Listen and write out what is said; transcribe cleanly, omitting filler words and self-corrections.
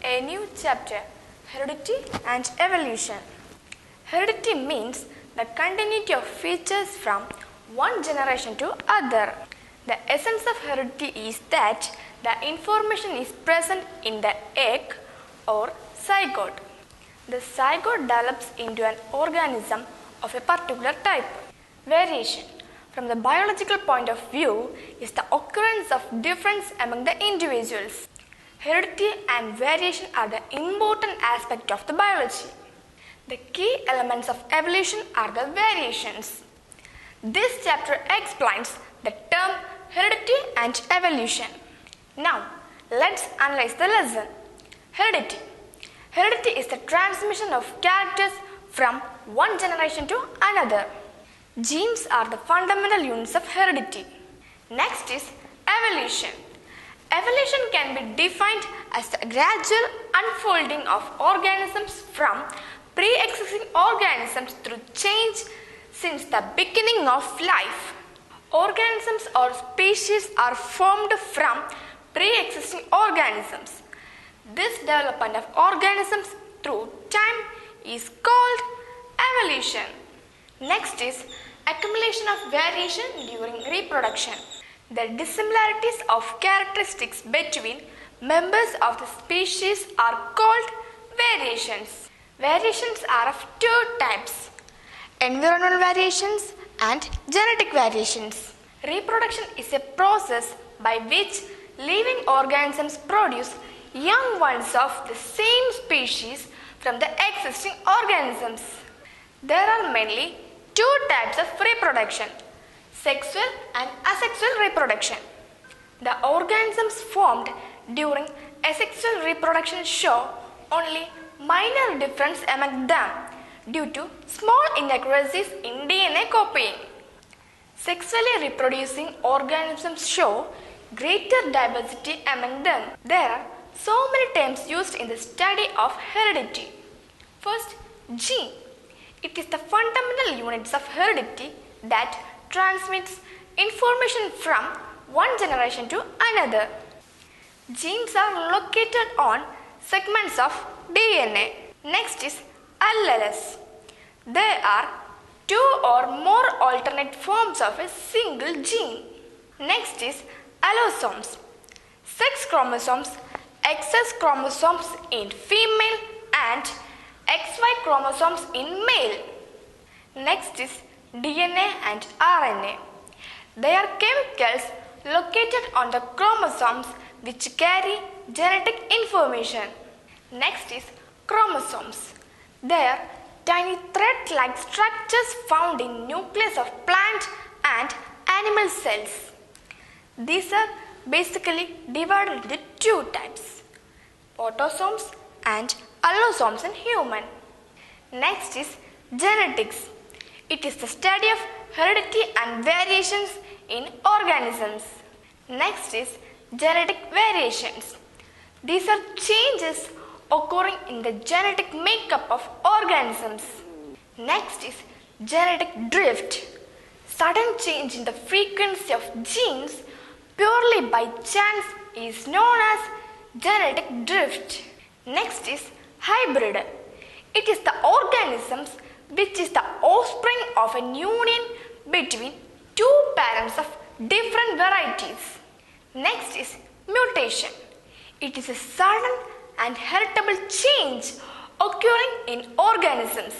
a new chapter, Heredity and Evolution. Heredity means the continuity of features from one generation to other. The essence of heredity is that the information is present in the egg or zygote. The zygote develops into an organism of a particular type. Variation, from the biological point of view, is the occurrence of difference among the individuals. Heredity and variation are the important aspect of the biology. The key elements of evolution are the variations. This chapter explains the term heredity and evolution. Now, let's analyze the lesson. Heredity. Heredity is the transmission of characters from one generation to another. Genes are the fundamental units of heredity. Next is evolution. Evolution can be defined as the gradual unfolding of organisms from pre-existing organisms through change since the beginning of life. Organisms or species are formed from pre-existing organisms. This development of organisms through time is called evolution. Next is accumulation of variation during reproduction. The dissimilarities of characteristics between members of the species are called variations. Variations are of two types: environmental variations and genetic variations. Reproduction is a process by which living organisms produce young ones of the same species from the existing organisms. There are mainly two types of reproduction: sexual and asexual reproduction. The organisms formed during asexual reproduction show only minor difference among them due to small inaccuracies in DNA copying. Sexually reproducing organisms show greater diversity among them. There are so many terms used in the study of heredity. First, gene. It is the fundamental units of heredity that transmits information from one generation to another. Genes are located on segments of DNA. Next is alleles. There are two or more alternate forms of a single gene. Next is allosomes. Sex chromosomes, XX chromosomes in female and XY chromosomes in male. Next is DNA and RNA. They are chemicals located on the chromosomes which carry genetic information. Next is chromosomes. They are tiny thread-like structures found in nucleus of plant and animal cells. These are basically divided into two types: autosomes and allosomes in human. Next is genetics. It is the study of heredity and variations in organisms. Next is genetic variations. These are changes occurring in the genetic makeup of organisms. Next is genetic drift. Sudden change in the frequency of genes purely by chance is known as genetic drift. Next is hybrid. It is the organisms which is the offspring of an union between two parents of different varieties. Next is mutation. It is a sudden and heritable change occurring in organisms.